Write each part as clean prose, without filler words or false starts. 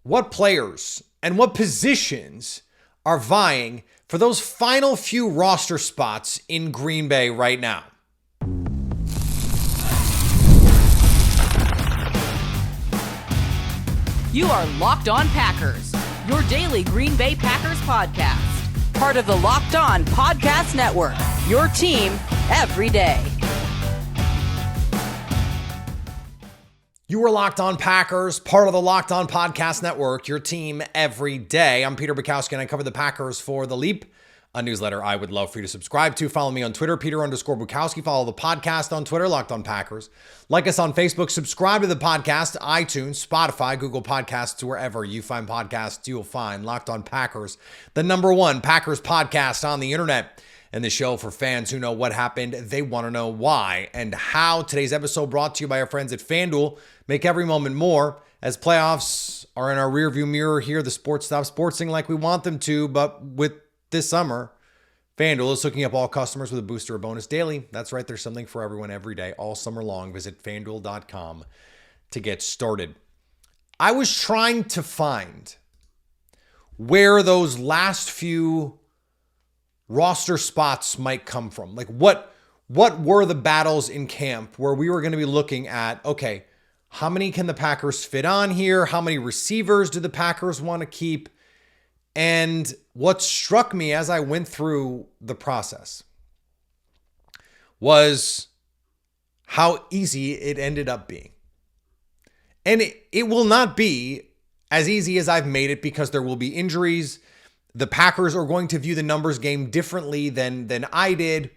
what players and what positions are vying for those final few roster spots in Green Bay right now. You are Locked On Packers, your daily Green Bay Packers podcast. Part of the Locked On Podcast Network, your team every day. You are Locked On Packers, part of the Locked On Podcast Network, your team every day. I'm Peter Bukowski, and I cover the Packers for The Leap, a newsletter I would love for you to subscribe to. Follow me on Twitter, Peter_Bukowski. Follow the podcast on Twitter, Locked On Packers. Like us on Facebook. Subscribe to the podcast, iTunes, Spotify, Google Podcasts, wherever you find podcasts, you'll find Locked On Packers, the #1 Packers podcast on the internet. And the show for fans who know what happened, they want to know why and how. Today's episode brought to you by our friends at FanDuel. Make every moment more. As playoffs are in our rearview mirror here, the sports stop sportsing like we want them to, but with this summer, FanDuel is hooking up all customers with a booster or bonus daily. That's right, there's something for everyone every day, all summer long. Visit FanDuel.com to get started. I was trying to find where those last few roster spots might come from. Like what were the battles in camp where we were going to be looking at, okay, how many can the Packers fit on here? How many receivers do the Packers want to keep? And what struck me as I went through the process was how easy it ended up being. And it will not be as easy as I've made it because there will be injuries. The Packers are going to view the numbers game differently than I did.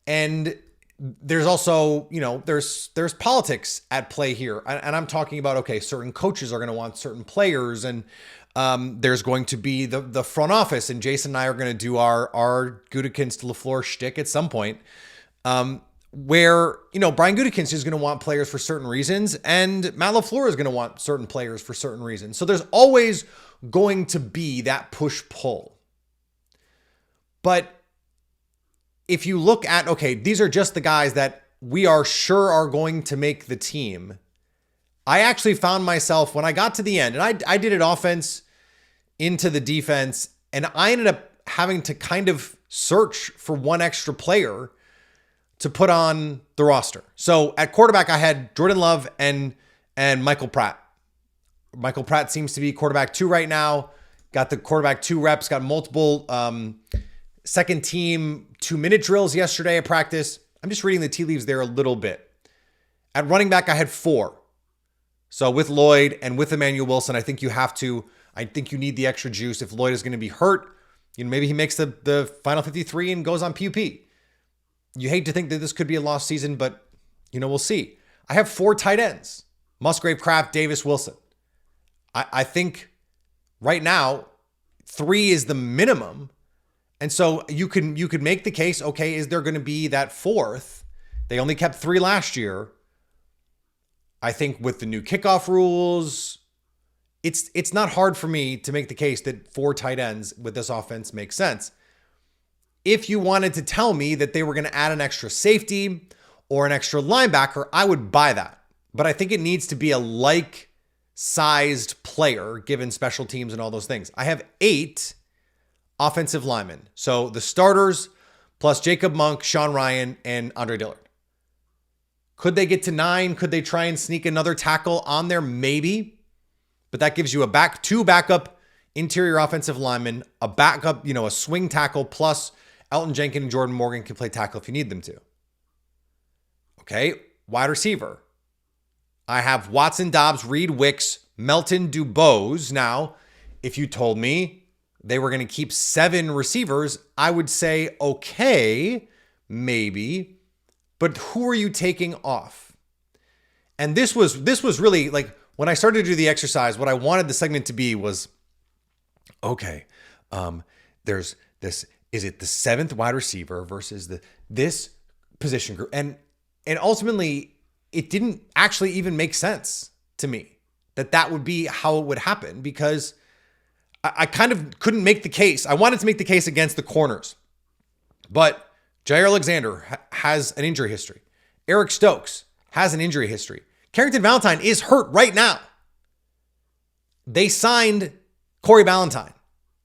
And there's also, there's politics at play here. And I'm talking about, okay, certain coaches are going to want certain players, and there's going to be the front office, and Jason and I are going to do our Gutekunst to LaFleur shtick at some point, where, Brian Gutekunst is going to want players for certain reasons, and Matt LaFleur is going to want certain players for certain reasons. So there's always going to be that push-pull. But if you look at, okay, these are just the guys that we are sure are going to make the team, I actually found myself, when I got to the end, and I did it offense into the defense, and I ended up having to kind of search for one extra player to put on the roster. So at quarterback, I had Jordan Love and Michael Pratt. Michael Pratt seems to be quarterback 2 right now. Got the quarterback 2 reps, got multiple second team 2-minute drills yesterday at practice. I'm just reading the tea leaves there a little bit. At running back, I had 4. So with Lloyd and with Emmanuel Wilson, I think you need the extra juice. If Lloyd is going to be hurt, maybe he makes the final 53 and goes on PUP. You hate to think that this could be a lost season, but we'll see. I have 4 tight ends: Musgrave, Kraft, Davis, Wilson. I think right now 3 is the minimum. And so you could make the case, okay, is there going to be that 4th? They only kept 3 last year. I think with the new kickoff rules, it's not hard for me to make the case that 4 tight ends with this offense makes sense. If you wanted to tell me that they were going to add an extra safety or an extra linebacker, I would buy that. But I think it needs to be a like-sized player given special teams and all those things. I have 8 offensive linemen. So the starters plus Jacob Monk, Sean Ryan, and Andre Dillon. Could they get to 9? Could they try and sneak another tackle on there? Maybe. But that gives you 2 backup interior offensive linemen, a backup, a swing tackle, plus Elton Jenkins and Jordan Morgan can play tackle if you need them to. Okay, wide receiver. I have Watson, Dobbs, Reed, Wicks, Melton, Dubose. Now, if you told me they were going to keep 7 receivers, I would say, okay, maybe. But who are you taking off? And this was really like, when I started to do the exercise, what I wanted the segment to be was, okay, there's this, is it the 7th wide receiver versus this position group? And ultimately, it didn't actually even make sense to me that would be how it would happen, because I kind of couldn't make the case. I wanted to make the case against the corners, but Jair Alexander has an injury history. Eric Stokes has an injury history. Carrington Valentine is hurt right now. They signed Corey Ballantyne.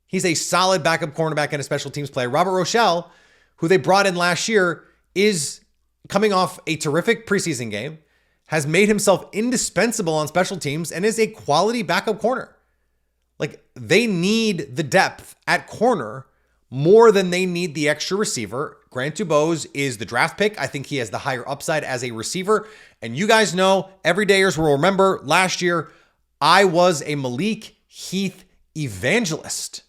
He's a solid backup cornerback and a special teams player. Robert Rochelle, who they brought in last year, is coming off a terrific preseason game, has made himself indispensable on special teams, and is a quality backup corner. Like, they need the depth at corner more than they need the extra receiver. Grant Dubose is the draft pick. I think he has the higher upside as a receiver. And you guys know, everydayers will remember last year, I was a Malik Heath evangelist.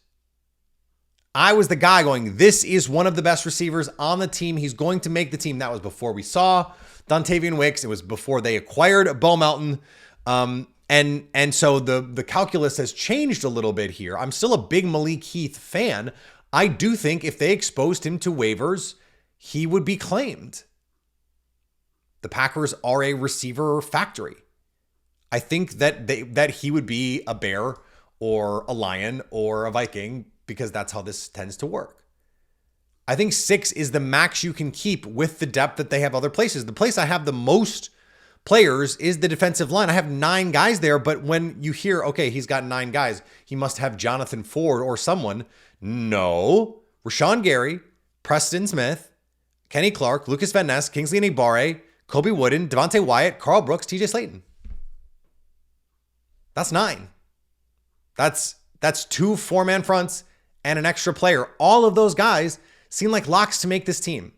I was the guy going, this is one of the best receivers on the team. He's going to make the team. That was before we saw Dontavian Wicks. It was before they acquired Bo Melton. And so the calculus has changed a little bit here. I'm still a big Malik Heath fan. I do think if they exposed him to waivers, he would be claimed. The Packers are a receiver factory. I think that he would be a Bear or a Lion or a Viking, because that's how this tends to work. I think 6 is the max you can keep with the depth that they have other places. The place I have the most players is the defensive line. I have 9 guys there, but when you hear, okay, he's got 9 guys, he must have Jonathan Ford or someone. No. Rashawn Gary, Preston Smith, Kenny Clark, Lucas Van Ness, Kingsley Enagbare, Kobe Wooden, Devontae Wyatt, Carl Brooks, TJ Slayton. That's 9. That's 2 4-man fronts and an extra player. All of those guys seem like locks to make this team.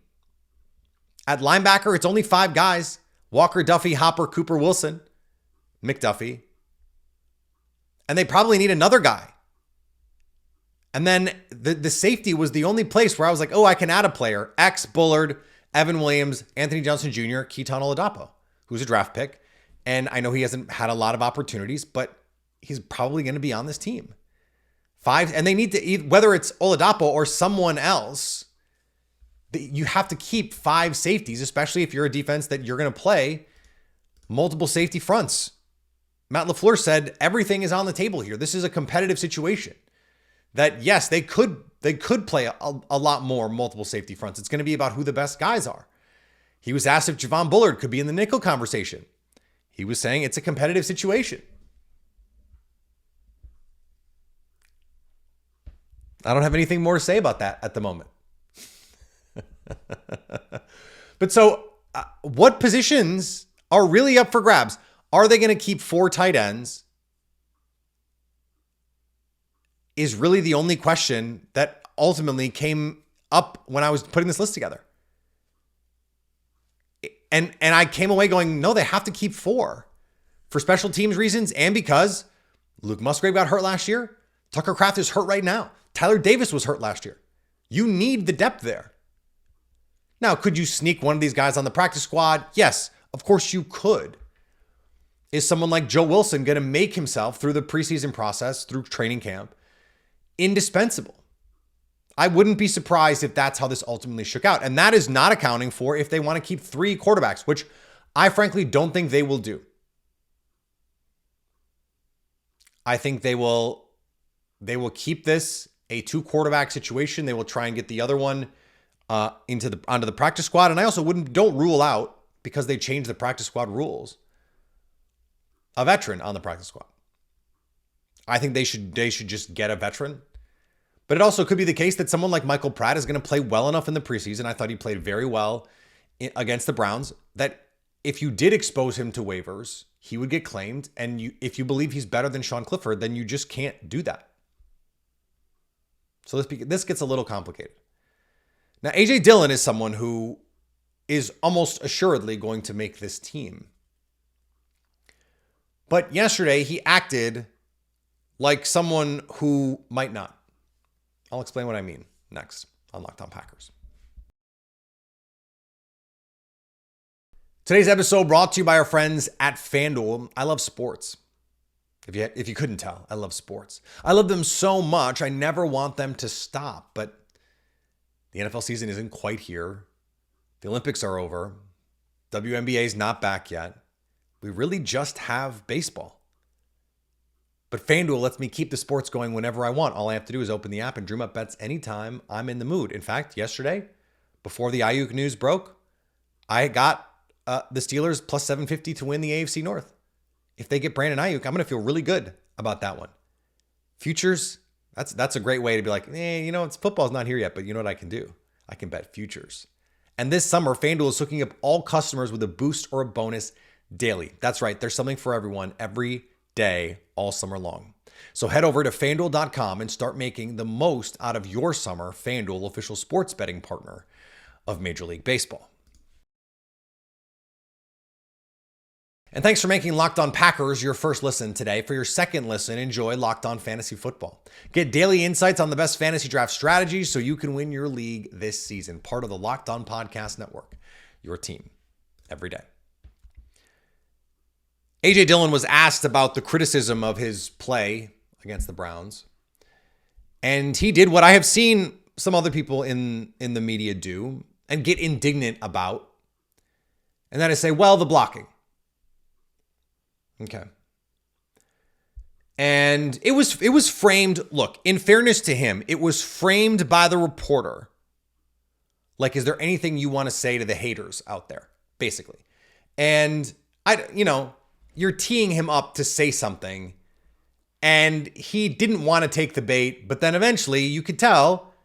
At linebacker, it's only 5 guys. Walker, Duffy, Hopper, Cooper, Wilson, McDuffie. And they probably need another guy. And then the safety was the only place where I was like, oh, I can add a player. X, Bullard, Evan Williams, Anthony Johnson Jr., Keaton Oladapo, who's a draft pick. And I know he hasn't had a lot of opportunities, but he's probably going to be on this team. 5, and they need to, whether it's Oladapo or someone else, you have to keep 5 safeties, especially if you're a defense that you're going to play multiple safety fronts. Matt LaFleur said everything is on the table here. This is a competitive situation. That yes, they could play a lot more multiple safety fronts. It's going to be about who the best guys are. He was asked if Javon Bullard could be in the nickel conversation. He was saying it's a competitive situation. I don't have anything more to say about that at the moment. But so what positions are really up for grabs? Are they going to keep 4 tight ends? Is really the only question that ultimately came up when I was putting this list together. And I came away going, no, they have to keep 4 for special teams reasons, and because Luke Musgrave got hurt last year. Tucker Kraft is hurt right now. Tyler Davis was hurt last year. You need the depth there. Now, could you sneak one of these guys on the practice squad? Yes, of course you could. Is someone like Joe Wilson going to make himself through the preseason process, through training camp, indispensable? I wouldn't be surprised if that's how this ultimately shook out. And that is not accounting for if they want to keep 3 quarterbacks, which I frankly don't think they will do. I think they will keep this a 2 quarterback situation. They will try and get the other one onto the practice squad. And I also don't rule out, because they changed the practice squad rules, a veteran on the practice squad. I think they should just get a veteran. But it also could be the case that someone like Michael Pratt is going to play well enough in the preseason. I thought he played very well against the Browns, that if you did expose him to waivers, he would get claimed. And if you believe he's better than Sean Clifford, then you just can't do that. So this gets a little complicated. Now, A.J. Dillon is someone who is almost assuredly going to make this team. But yesterday, he acted like someone who might not. I'll explain what I mean next on Locked On Packers. Today's episode brought to you by our friends at FanDuel. I love sports. If you couldn't tell, I love sports. I love them so much, I never want them to stop. But the NFL season isn't quite here. The Olympics are over. WNBA is not back yet. We really just have baseball. But FanDuel lets me keep the sports going whenever I want. All I have to do is open the app and dream up bets anytime I'm in the mood. In fact, yesterday, before the Ayuk news broke, I got the Steelers plus 750 to win the AFC North. If they get Brandon Ayuk, I'm going to feel really good about that one. Futures, that's a great way to be like, it's football's not here yet, but you know what I can do? I can bet futures. And this summer, FanDuel is hooking up all customers with a boost or a bonus daily. That's right. There's something for everyone every day, all summer long. So head over to FanDuel.com and start making the most out of your summer. FanDuel, official sports betting partner of Major League Baseball. And thanks for making Locked On Packers your first listen today. For your second listen, enjoy Locked On Fantasy Football. Get daily insights on the best fantasy draft strategies so you can win your league this season. Part of the Locked On Podcast Network, your team every day. A.J. Dillon was asked about the criticism of his play against the Browns. And he did what I have seen some other people in the media do and get indignant about. And that is say, well, the blocking. Okay. And it was framed, look, in fairness to him, it was framed by the reporter. Like, is there anything you want to say to the haters out there? Basically. And you're teeing him up to say something, and he didn't want to take the bait, but then eventually you could tell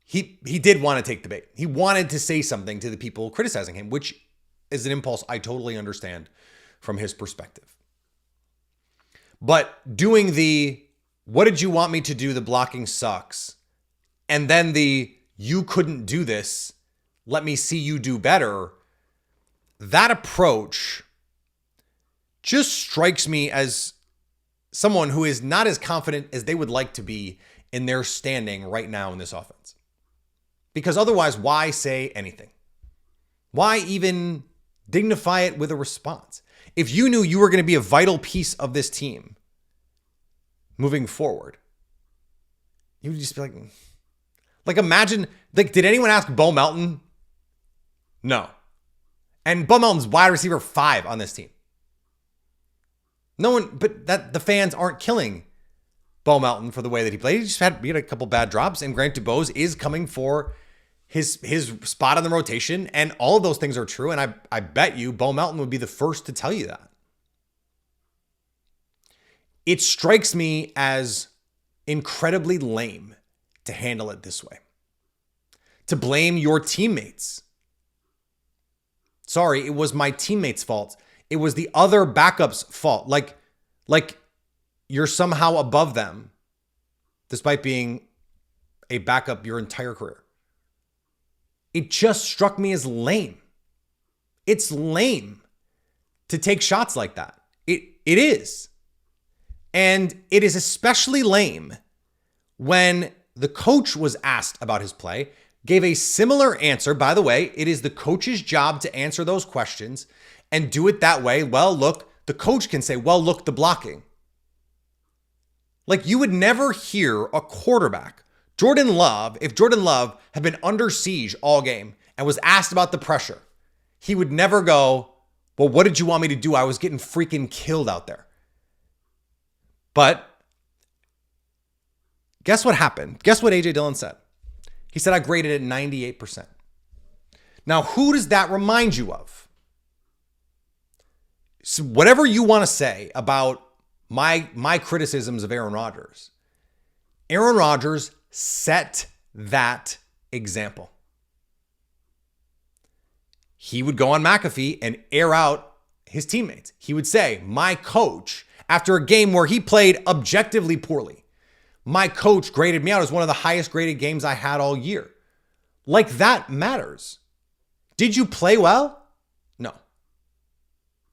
he did want to take the bait. He wanted to say something to the people criticizing him, which is an impulse I totally understand from his perspective. But doing the, what did you want me to do? The blocking sucks. And then the, you couldn't do this. Let me see you do better. That approach just strikes me as someone who is not as confident as they would like to be in their standing right now in this offense. Because otherwise, why say anything? Why even dignify it with a response? If you knew you were going to be a vital piece of this team moving forward, you would just be like imagine, did anyone ask Bo Melton? No. And Bo Melton's wide receiver 5 on this team. No one, but that the fans aren't killing Bo Melton for the way that he played. He just had a couple bad drops, and Grant DuBose is coming for his spot on the rotation, and all of those things are true, and I bet you Bo Melton would be the first to tell you that. It strikes me as incredibly lame to handle it this way. To blame your teammates. Sorry, it was my teammates' fault. It was the other backup's fault. Like you're somehow above them, despite being a backup your entire career. It just struck me as lame. It's lame to take shots like that. It is. And it is especially lame when the coach was asked about his play, gave a similar answer. By the way, it is the coach's job to answer those questions and do it that way. Well, look, the coach can say, well, look, the blocking. Like, you would never hear a quarterback, Jordan Love, if Jordan Love had been under siege all game and was asked about the pressure, he would never go, well, what did you want me to do? I was getting freaking killed out there. But guess what happened? Guess what A.J. Dillon said? He said, I graded it 98%. Now, who does that remind you of? So whatever you want to say about my criticisms of Aaron Rodgers set that example. He would go on McAfee and air out his teammates. He would say, my coach, after a game where he played objectively poorly, my coach graded me out as one of the highest graded games I had all year. Like, that matters. Did you play well? No.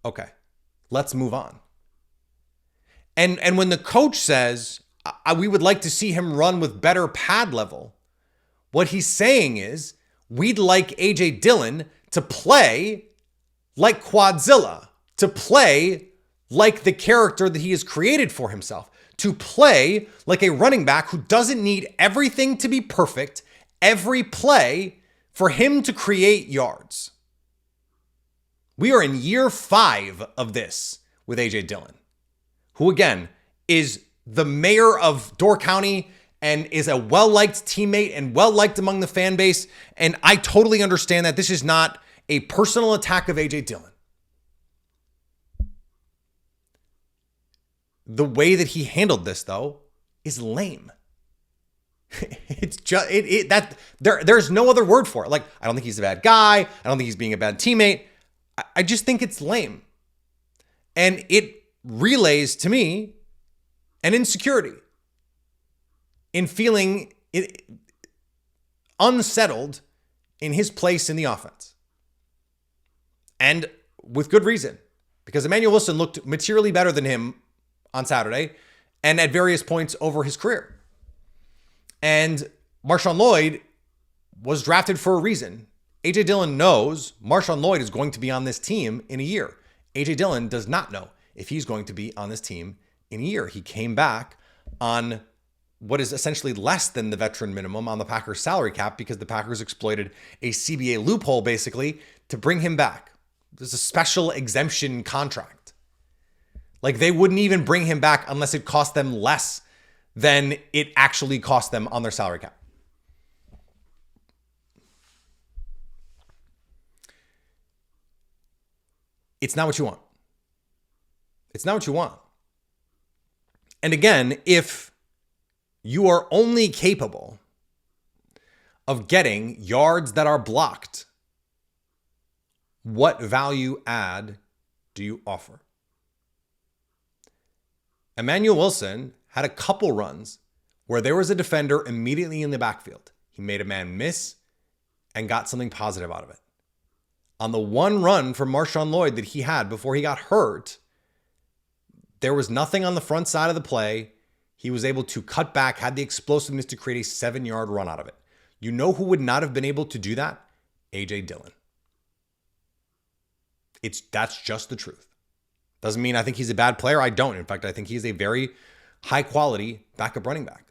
Okay, let's move on. And when the coach says, we would like to see him run with better pad level, what he's saying is, we'd like A.J. Dillon to play like Quadzilla, to play like the character that he has created for himself, to play like a running back who doesn't need everything to be perfect every play for him to create yards. We are in year 5 of this with A.J. Dillon, who again is the mayor of Door County and is a well-liked teammate and well-liked among the fan base. And I totally understand that this is not a personal attack of A.J. Dillon. The way that he handled this, though, is lame. It's just there's no other word for it. Like, I don't think he's a bad guy. I don't think he's being a bad teammate. I just think it's lame. And it relays to me an insecurity in feeling unsettled in his place in the offense. And with good reason, because Emmanuel Wilson looked materially better than him on Saturday and at various points over his career. And Marshawn Lloyd was drafted for a reason. A.J. Dillon knows Marshawn Lloyd is going to be on this team in a year. A.J. Dillon does not know if he's going to be on this team in a year. He came back on what is essentially less than the veteran minimum on the Packers salary cap because the Packers exploited a CBA loophole basically to bring him back. There's a special exemption contract. Like, they wouldn't even bring him back unless it cost them less than it actually cost them on their salary cap. It's not what you want. It's not what you want. And again, if you are only capable of getting yards that are blocked, what value add do you offer? Emmanuel Wilson had a couple runs where there was a defender immediately in the backfield. He made a man miss and got something positive out of it. On the one run from Marshawn Lloyd that he had before he got hurt, there was nothing on the front side of the play. He was able to cut back, had the explosiveness to create a 7-yard run out of it. You know who would not have been able to do that? A.J. Dillon. That's just the truth. Doesn't mean I think he's a bad player. I don't. In fact, I think he's a very high quality backup running back.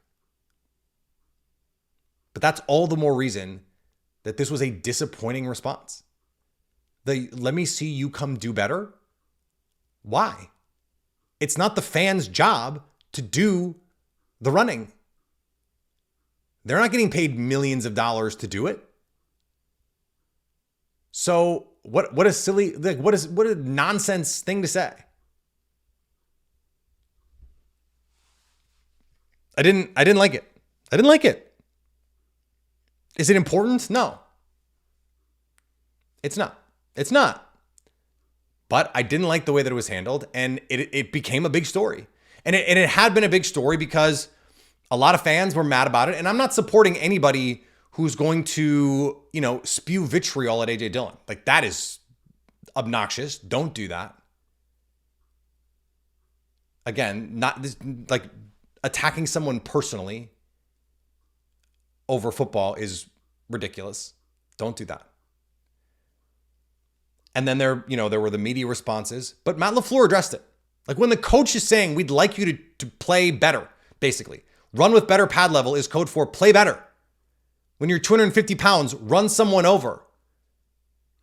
But that's all the more reason that this was a disappointing response. Let me see you come do better. Why? It's not the fans' job to do the running. They're not getting paid millions of dollars to do it. So what a silly, like, what a nonsense thing to say. I didn't like it. I didn't like it. Is it important? No. It's not. It's not. But I didn't like the way that it was handled, and it became a big story. And it had been a big story because a lot of fans were mad about it. And I'm not supporting anybody who's going to, spew vitriol at A.J. Dillon. Like, that is obnoxious. Don't do that. Again, not this, like, attacking someone personally over football is ridiculous. Don't do that. And then there were the media responses, but Matt LaFleur addressed it. Like, when the coach is saying, we'd like you to play better, basically. Run with better pad level is code for play better. When you're 250 pounds, run someone over.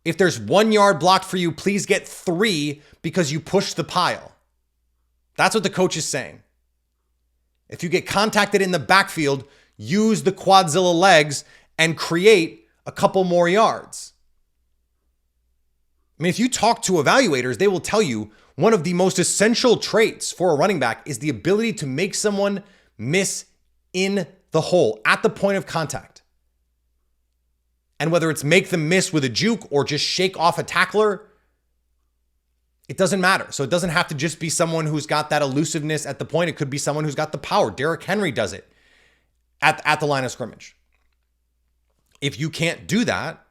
If there's 1 yard blocked for you, please get 3 because you pushed the pile. That's what the coach is saying. If you get contacted in the backfield, use the quadzilla legs and create a couple more yards. I mean, if you talk to evaluators, they will tell you one of the most essential traits for a running back is the ability to make someone miss in the hole at the point of contact. And whether it's make them miss with a juke or just shake off a tackler, it doesn't matter. So it doesn't have to just be someone who's got that elusiveness at the point. It could be someone who's got the power. Derrick Henry does it at the line of scrimmage. If you can't do that,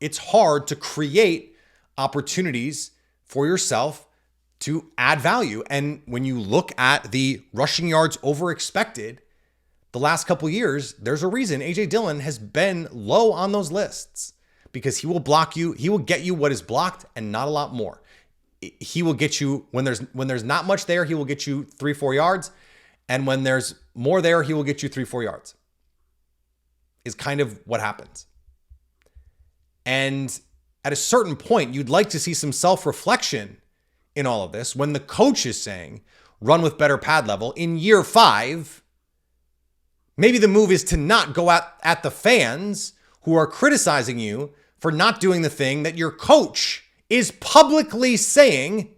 it's hard to create opportunities for yourself to add value. And when you look at the rushing yards over expected the last couple years, there's a reason A.J. Dillon has been low on those lists, because he will block you. He will get you what is blocked and not a lot more. He will get you when there's not much there, he will get you 3-4 yards. And when there's more there, he will get you 3-4 yards. Is kind of what happens. And at a certain point, you'd like to see some self-reflection in all of this when the coach is saying, run with better pad level. In year 5, maybe the move is to not go at the fans who are criticizing you for not doing the thing that your coach is publicly saying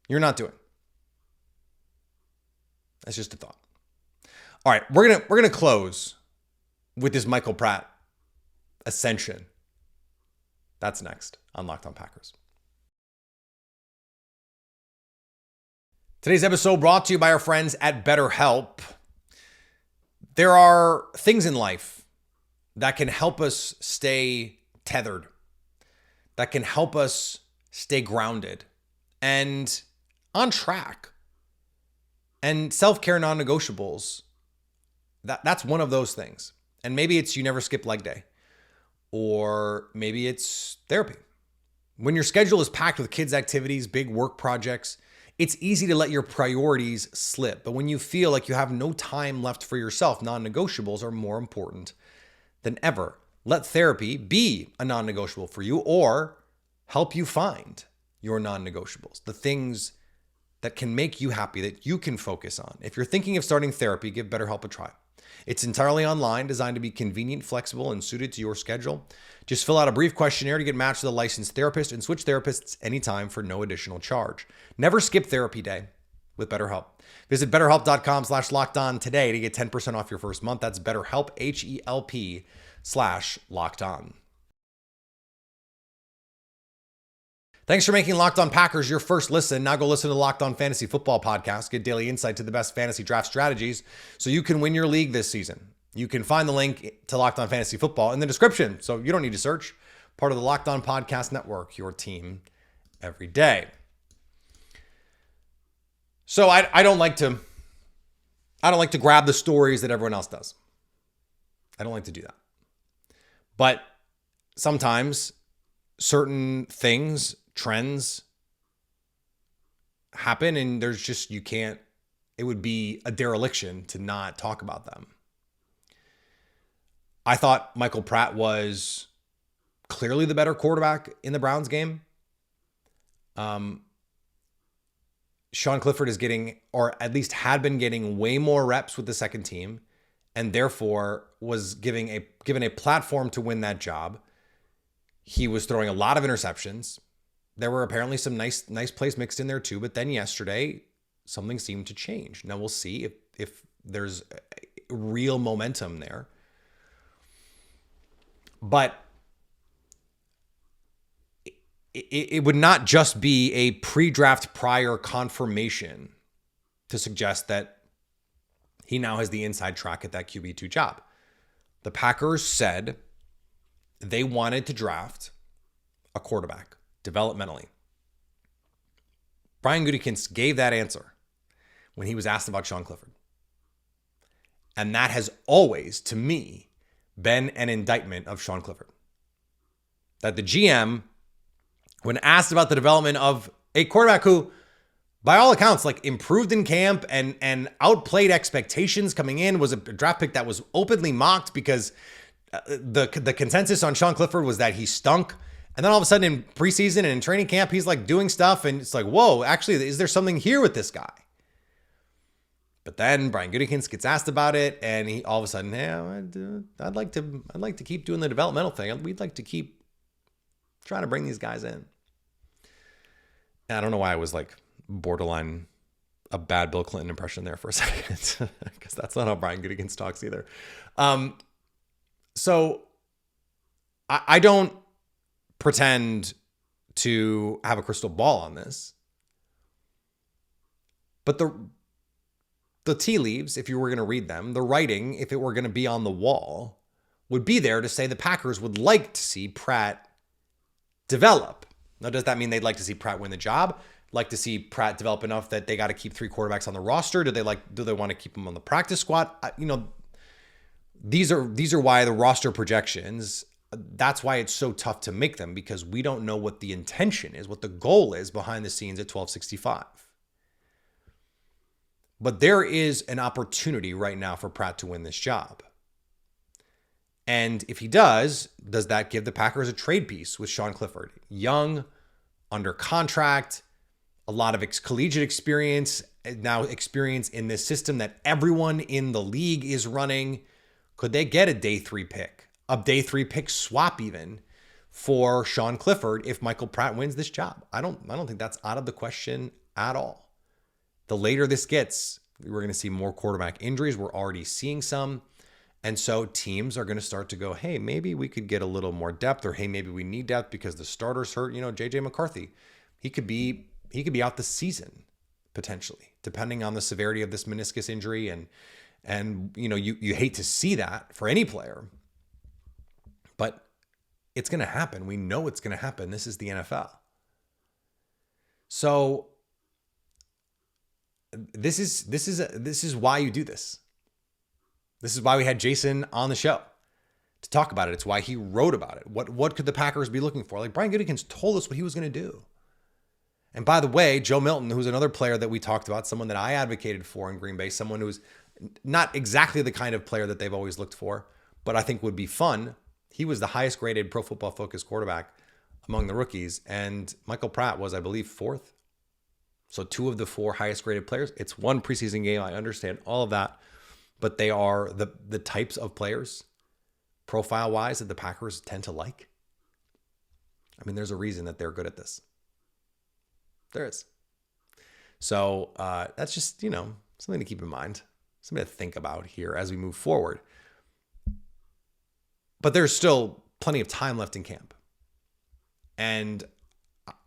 you're not doing. That's just a thought. All right, we're gonna close with this Michael Pratt ascension. That's next on Locked On Packers. Today's episode brought to you by our friends at BetterHelp. There are things in life that can help us stay tethered, that can help us stay grounded and on track. And self-care non-negotiables, that's one of those things. And maybe it's you never skip leg day, or maybe it's therapy. When your schedule is packed with kids' activities, big work projects, it's easy to let your priorities slip. But when you feel like you have no time left for yourself, non-negotiables are more important than ever. Let therapy be a non-negotiable for you, or help you find your non-negotiables, the things that can make you happy, that you can focus on. If you're thinking of starting therapy, give BetterHelp a try. It's entirely online, designed to be convenient, flexible, and suited to your schedule. Just fill out a brief questionnaire to get matched with a licensed therapist and switch therapists anytime for no additional charge. Never skip therapy day with BetterHelp. Visit BetterHelp.com/lockedon today to get 10% off your first month. That's BetterHelp, HELP/lockedon. Thanks for making Locked On Packers your first listen. Now go listen to the Locked On Fantasy Football Podcast. Get daily insight to the best fantasy draft strategies so you can win your league this season. You can find the link to Locked On Fantasy Football in the description, so you don't need to search. Part of the Locked On Podcast Network, your team every day. So I don't like to grab the stories that everyone else does. I don't like to do that. But sometimes certain things, trends happen, and there's just, it would be a dereliction to not talk about them. I thought Michael Pratt was clearly the better quarterback in the Browns game. Sean Clifford is getting, or at least had been getting, way more reps with the second team, and therefore was given a platform to win that job. He was throwing a lot of interceptions. There were apparently some nice plays mixed in there too, but then yesterday something seemed to change. Now we'll see if there's real momentum there. But it would not just be a pre-draft prior confirmation to suggest that he now has the inside track at that QB2 job. The Packers said they wanted to draft a quarterback developmentally. Brian Gutekunst gave that answer when he was asked about Sean Clifford. And that has always, to me, been an indictment of Sean Clifford. That the GM, when asked about the development of a quarterback who, by all accounts, improved in camp and outplayed expectations coming in, was a draft pick that was openly mocked because the consensus on Sean Clifford was that he stunk. And then all of a sudden in preseason and in training camp, he's doing stuff, and it's whoa, actually, is there something here with this guy? But then Brian Gutekunst gets asked about it, and he all of a sudden, I'd like to keep doing the developmental thing. We'd like to keep trying to bring these guys in. And I don't know why I was borderline a bad Bill Clinton impression there for a second, because that's not how Brian Gutekunst talks either. So I don't pretend to have a crystal ball on this, but the tea leaves, if you were going to read them, the writing, if it were going to be on the wall, would be there to say the Packers would like to see Pratt develop. Now, does that mean they'd like to see Pratt win the job? Like to see Pratt develop enough that they got to keep three quarterbacks on the roster? Do they want to keep him on the practice squad? These are why the roster projections, that's why it's so tough to make them, because we don't know what the intention is, what the goal is behind the scenes at 1265. But there is an opportunity right now for Pratt to win this job. And if he does that give the Packers a trade piece with Sean Clifford? Young, under contract, a lot of collegiate experience, now experience in this system that everyone in the league is running. Could they get a day 3 pick, a day 3 pick swap even, for Sean Clifford if Michael Pratt wins this job? I don't think that's out of the question at all. The later this gets, We're going to see more quarterback injuries. We're already seeing some. And so teams are going to start to go, hey, maybe we could get a little more depth, or hey, maybe we need depth because the starter's hurt. JJ McCarthy, he could be out the season potentially, depending on the severity of this meniscus injury. And you hate to see that for any player, but it's going to happen. We know it's going to happen. This is the NFL. So this is why you do this. This is why we had Jason on the show to talk about it. It's why he wrote about it. What could the Packers be looking for? Like, Brian Gutekunst told us what he was going to do. And by the way, Joe Milton, who's another player that we talked about, someone that I advocated for in Green Bay, someone who's not exactly the kind of player that they've always looked for, but I think would be fun. He was the highest graded Pro Football Focus quarterback among the rookies. And Michael Pratt was, I believe, 4th. So 2 of the 4 highest graded players. It's one preseason game. I understand all of that. But they are the types of players, profile-wise, that the Packers tend to like. I mean, there's a reason that they're good at this. There is. So that's just, something to keep in mind. Something to think about here as we move forward. But there's still plenty of time left in camp. And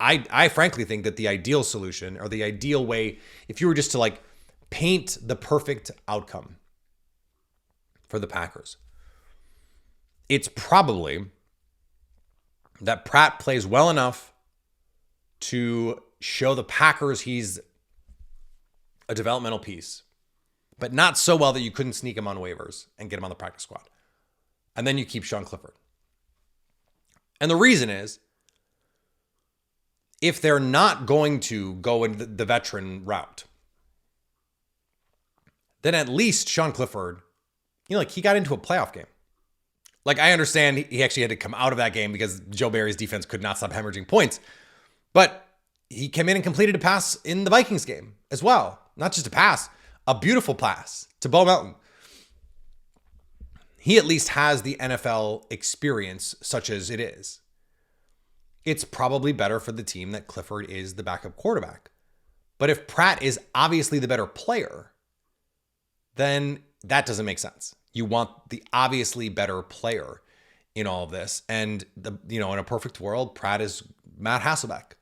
I frankly think that the ideal solution, or the ideal way, if you were just to paint the perfect outcome for the Packers, it's probably that Pratt plays well enough to show the Packers he's a developmental piece, but not so well that you couldn't sneak him on waivers and get him on the practice squad. And then you keep Sean Clifford. And the reason is, if they're not going to go in the veteran route, then at least Sean Clifford, he got into a playoff game. I understand he actually had to come out of that game because Joe Barry's defense could not stop hemorrhaging points. But he came in and completed a pass in the Vikings game as well. Not just a pass, a beautiful pass to Bo Melton. He at least has the NFL experience, such as it is. It's probably better for the team that Clifford is the backup quarterback. But if Pratt is obviously the better player, then that doesn't make sense. You want the obviously better player in all of this. And in a perfect world, Pratt is Matt Hasselbeck.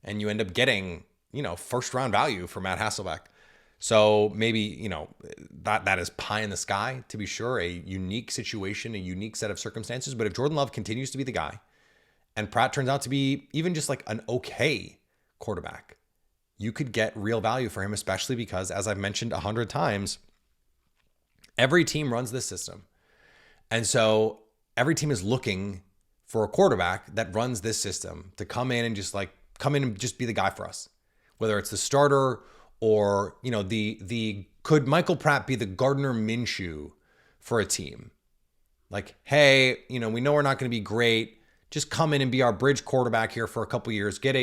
And you end up getting, first round value for Matt Hasselbeck. So maybe, that is pie in the sky, to be sure, a unique situation, a unique set of circumstances. But if Jordan Love continues to be the guy, and Pratt turns out to be even just an okay quarterback, you could get real value for him, especially because, as I've mentioned 100 times, every team runs this system. And so every team is looking for a quarterback that runs this system to come in and just be the guy for us. Whether it's the starter or, could Michael Pratt be the Gardner Minshew for a team? Hey, we know we're not going to be great. Just come in and be our bridge quarterback here for a couple years. Get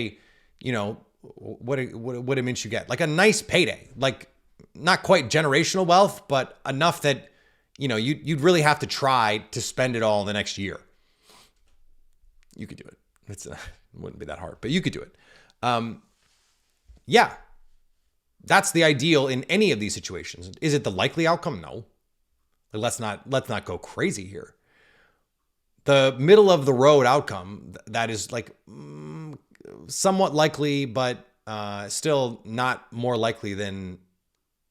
what did Minshew get? A nice payday. Not quite generational wealth, but enough that, you'd really have to try to spend it all in the next year. You could do it. It wouldn't be that hard, but you could do it. Yeah, that's the ideal in any of these situations. Is it the likely outcome? No. Let's not go crazy here. The middle of the road outcome that is somewhat likely, but still not more likely than.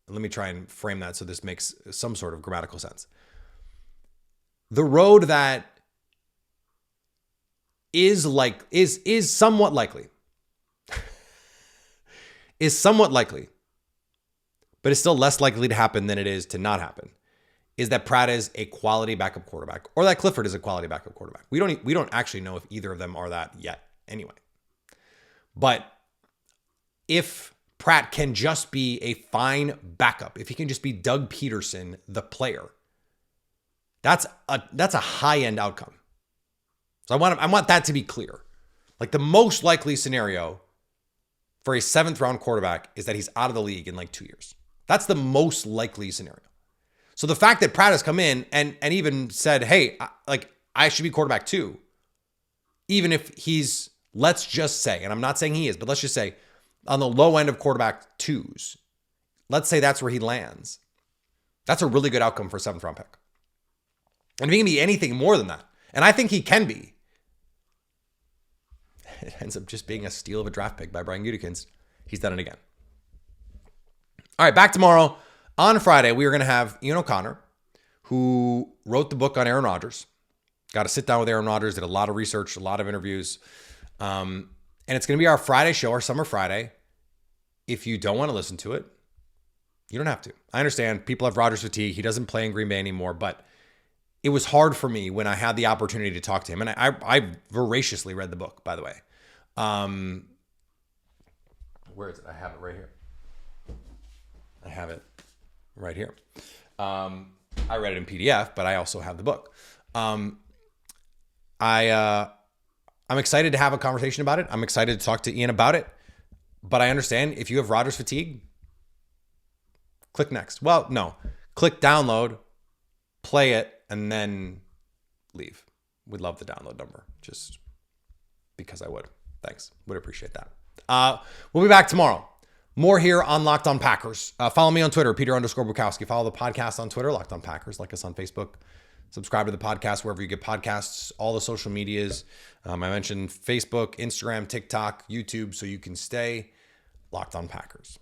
Let me try and frame that so this makes some sort of grammatical sense. The road that is somewhat likely, is somewhat likely, but it's still less likely to happen than it is to not happen, is that Pratt is a quality backup quarterback, or that Clifford is a quality backup quarterback. We don't actually know if either of them are that yet anyway. But if Pratt can just be a fine backup, if he can just be Doug Peterson, the player, that's a high-end outcome. So I want that to be clear. The most likely scenario for a 7th round quarterback is that he's out of the league in 2 years. That's the most likely scenario. So the fact that Pratt has come in and even said, hey, I should be quarterback too, even if he's, let's just say, and I'm not saying he is, but let's just say on the low end of quarterback twos, let's say that's where he lands. That's a really good outcome for a 7th round pick. And if he can be anything more than that, and I think he can be, it ends up just being a steal of a draft pick by Brian Gutekunst. He's done it again. All right, back tomorrow. On Friday, we are going to have Ian O'Connor, who wrote the book on Aaron Rodgers. Got to sit down with Aaron Rodgers, did a lot of research, a lot of interviews. And it's going to be our Friday show, our Summer Friday. If you don't want to listen to it, you don't have to. I understand people have Rodgers fatigue. He doesn't play in Green Bay anymore, but it was hard for me when I had the opportunity to talk to him. And I voraciously read the book, by the way. Where is it? I have it right here. I have it right here. I read it in PDF, but I also have the book. I'm excited to have a conversation about it. I'm excited to talk to Ian about it. But I understand if you have Rodgers fatigue, click next. Well, no. Click download, play it, and then leave. We'd love the download number, just because I would. Thanks. Would appreciate that. We'll be back tomorrow. More here on Locked On Packers. Follow me on Twitter, Peter_Bukowski. Follow the podcast on Twitter, Locked On Packers. Like us on Facebook. Subscribe to the podcast wherever you get podcasts. All the social medias. I mentioned Facebook, Instagram, TikTok, YouTube, so you can stay Locked On Packers.